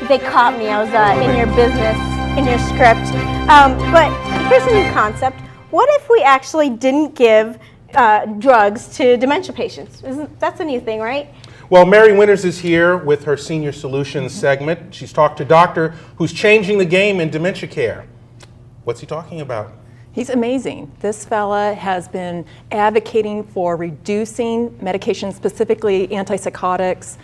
they caught me. I was in your business, in your script. But here's a new concept. What if we actually didn't give drugs to dementia patients? That's a new thing, right? Well, Mary Winters is here with her Senior Solutions segment. She's talked to a doctor who's changing the game in dementia care. What's he talking about? He's amazing. This fella has been advocating for reducing medication, specifically antipsychotics,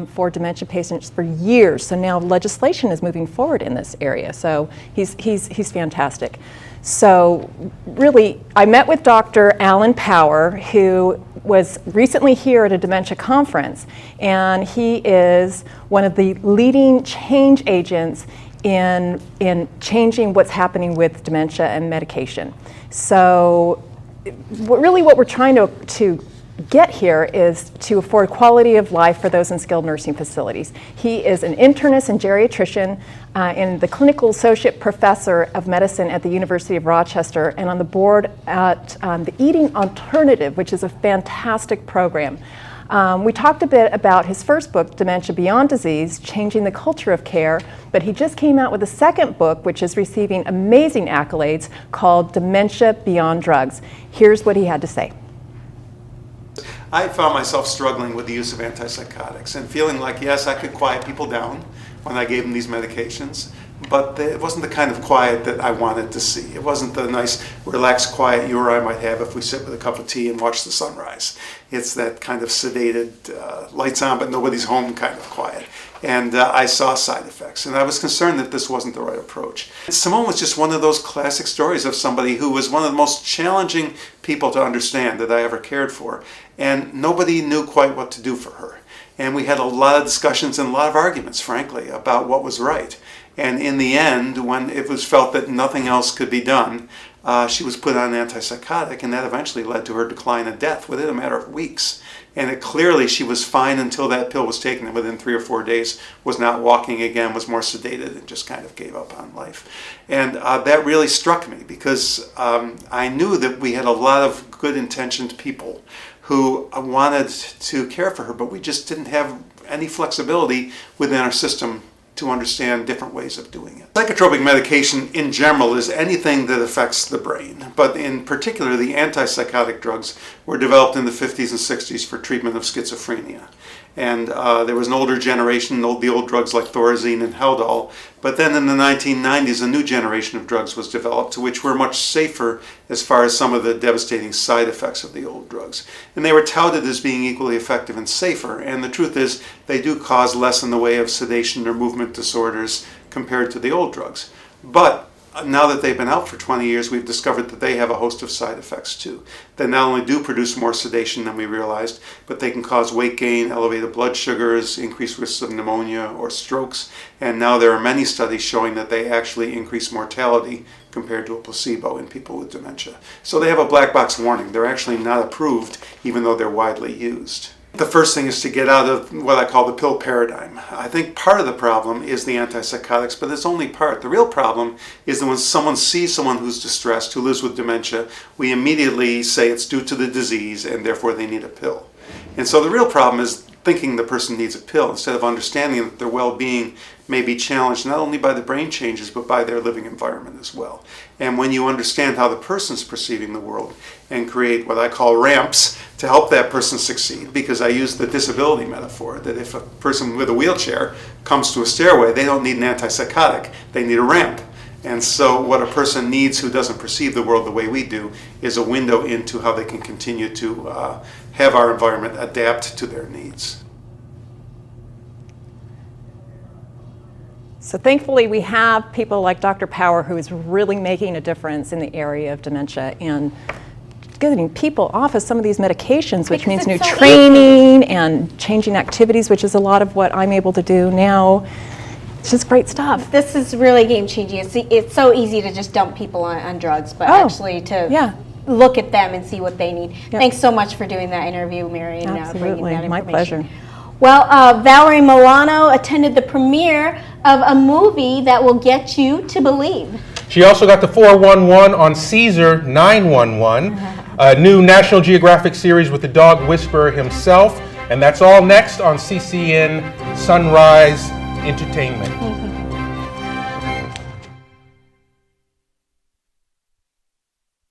for dementia patients for years. So now legislation is moving forward in this area. So he's fantastic. So really, I met with Dr. Alan Power, who was recently here at a dementia conference, and he is one of the leading change agents in changing what's happening with dementia and medication. So really what we're trying to get here is to afford quality of life for those in skilled nursing facilities. He is an internist and geriatrician and the clinical associate professor of medicine at the University of Rochester, and on the board at the Eating Alternative, which is a fantastic program. We talked a bit about his first book, Dementia Beyond Disease, Changing the Culture of Care, but he just came out with a second book, which is receiving amazing accolades, called Dementia Beyond Drugs. Here's what he had to say. I found myself struggling with the use of antipsychotics and feeling like, yes, I could quiet people down when I gave them these medications, but it wasn't the kind of quiet that I wanted to see. It wasn't the nice, relaxed quiet you or I might have if we sit with a cup of tea and watch the sunrise. It's that kind of sedated, lights on but nobody's home kind of quiet. And I saw side effects, and I was concerned that this wasn't the right approach. Simone was just one of those classic stories of somebody who was one of the most challenging people to understand that I ever cared for, and nobody knew quite what to do for her. And we had a lot of discussions and a lot of arguments, frankly, about what was right. And in the end, when it was felt that nothing else could be done, she was put on an antipsychotic, and that eventually led to her decline and death within a matter of weeks. And clearly she was fine until that pill was taken, and within 3 or 4 days was not walking again, was more sedated, and just kind of gave up on life. And that really struck me, because I knew that we had a lot of good intentioned people who wanted to care for her, but we just didn't have any flexibility within our system to understand different ways of doing it. Psychotropic medication in general is anything that affects the brain, but in particular the antipsychotic drugs were developed in the 50s and 60s for treatment of schizophrenia. And there was an older generation, the old drugs like Thorazine and Haldol, but then in the 1990s a new generation of drugs was developed, which were much safer as far as some of the devastating side effects of the old drugs. And they were touted as being equally effective and safer, and the truth is they do cause less in the way of sedation or movement disorders compared to the old drugs. But now that they've been out for 20 years, we've discovered that they have a host of side effects too. They not only do produce more sedation than we realized, but they can cause weight gain, elevated blood sugars, increased risks of pneumonia or strokes, and now there are many studies showing that they actually increase mortality compared to a placebo in people with dementia. So they have a black box warning. They're actually not approved, even though they're widely used. The first thing is to get out of what I call the pill paradigm. I think part of the problem is the antipsychotics, but it's only part. The real problem is that when someone sees someone who's distressed, who lives with dementia, we immediately say it's due to the disease and therefore they need a pill. And so the real problem is thinking the person needs a pill instead of understanding that their well-being may be challenged not only by the brain changes but by their living environment as well. And when you understand how the person's perceiving the world and create what I call ramps to help that person succeed, because I use the disability metaphor that if a person with a wheelchair comes to a stairway, they don't need an antipsychotic, they need a ramp. And so what a person needs who doesn't perceive the world the way we do is a window into how they can continue to have our environment adapt to their needs. So thankfully we have people like Dr. Power who is really making a difference in the area of dementia and getting people off of some of these medications, which means new training and changing activities, which is a lot of what I'm able to do now. It's just great stuff. This is really game-changing. It's so easy to just dump people on drugs, but actually to look at them and see what they need. Yep. Thanks so much for doing that interview, Mary, and bringing that information. My pleasure. Well, Valerie Milano attended the premiere of a movie that will get you to believe. She also got the 411 on Caesar 911, a new National Geographic series with the dog whisperer himself, and that's all next on CCN Sunrise entertainment.